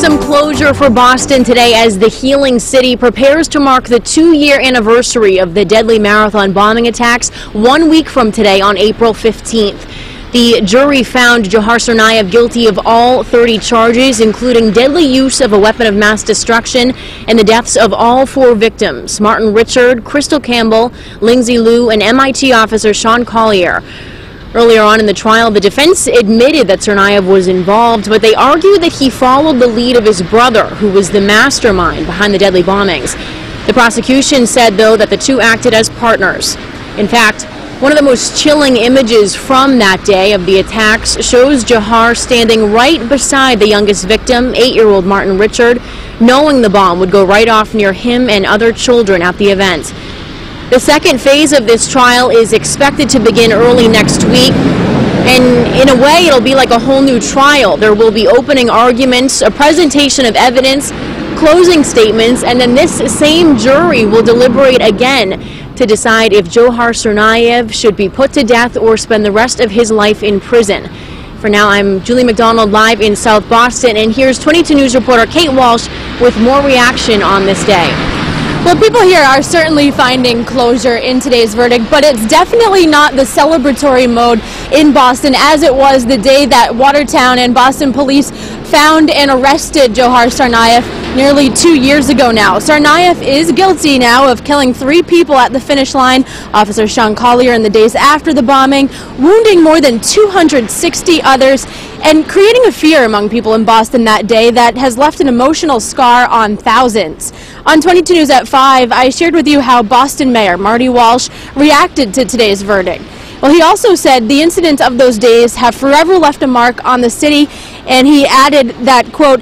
Some closure for Boston today as the healing city prepares to mark the 2-year anniversary of the deadly marathon bombing attacks 1 week from today on April 15th. The jury found Dzhokhar Tsarnaev guilty of all 30 charges, including deadly use of a weapon of mass destruction and the deaths of all 4 victims: Martin Richard, Crystal Campbell, Lindsay Liu, and MIT officer Sean Collier. Earlier on in the trial, the defense admitted that Tsarnaev was involved, but they argued that he followed the lead of his brother, who was the mastermind behind the deadly bombings. The prosecution said, though, that the two acted as partners. In fact, one of the most chilling images from that day of the attacks shows Dzhokhar standing right beside the youngest victim, 8-year-old Martin Richard, knowing the bomb would go right off near him and other children at the event. The second phase of this trial is expected to begin early next week, and in a way it'll be like a whole new trial. There will be opening arguments, a presentation of evidence, closing statements, and then this same jury will deliberate again to decide if Dzhokhar Tsarnaev should be put to death or spend the rest of his life in prison. For now, I'm Julie McDonald live in South Boston, and here's 22 News reporter Kate Walsh with more reaction on this day. Well, people here are certainly finding closure in today's verdict, but it's definitely not the celebratory mode in Boston as it was the day that Watertown and Boston police found and arrested Dzhokhar Tsarnaev nearly 2 years ago now. Tsarnaev is guilty now of killing 3 people at the finish line, Officer Sean Collier in the days after the bombing, wounding more than 260 others, and creating a fear among people in Boston that day that has left an emotional scar on thousands. On 22 News at 5, I shared with you how Boston Mayor Marty Walsh reacted to today's verdict. Well, he also said the incidents of those days have forever left a mark on the city, and he added that, quote,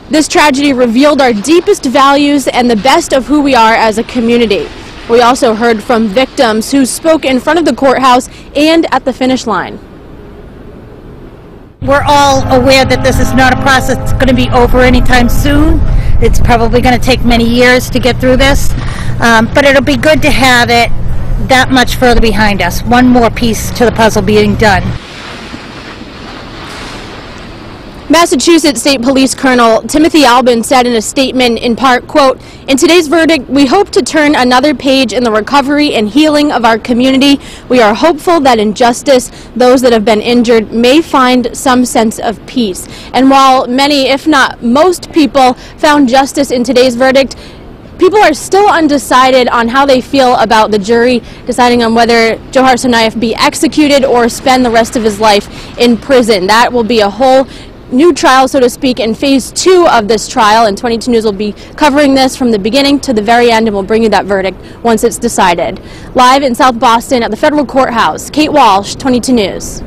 "This tragedy revealed our deepest values and the best of who we are as a community." We also heard from victims who spoke in front of the courthouse and at the finish line. We're all aware that this is not a process that's going to be over anytime soon. It's probably going to take many years to get through this, but it'll be good to have it that much further behind us. One more piece to the puzzle being done. Massachusetts State Police Colonel Timothy Albin said in a statement in part, quote, "In today's verdict, we hope to turn another page in the recovery and healing of our community. We are hopeful that in justice, those that have been injured may find some sense of peace." And while many, if not most people, found justice in today's verdict, people are still undecided on how they feel about the jury deciding on whether Dzhokhar Tsarnaev be executed or spend the rest of his life in prison. That will be a whole new trial, so to speak, in phase 2 of this trial, and 22 News will be covering this from the beginning to the very end, and we'll bring you that verdict once it's decided. Live in South Boston at the federal courthouse, Kate Walsh, 22 News.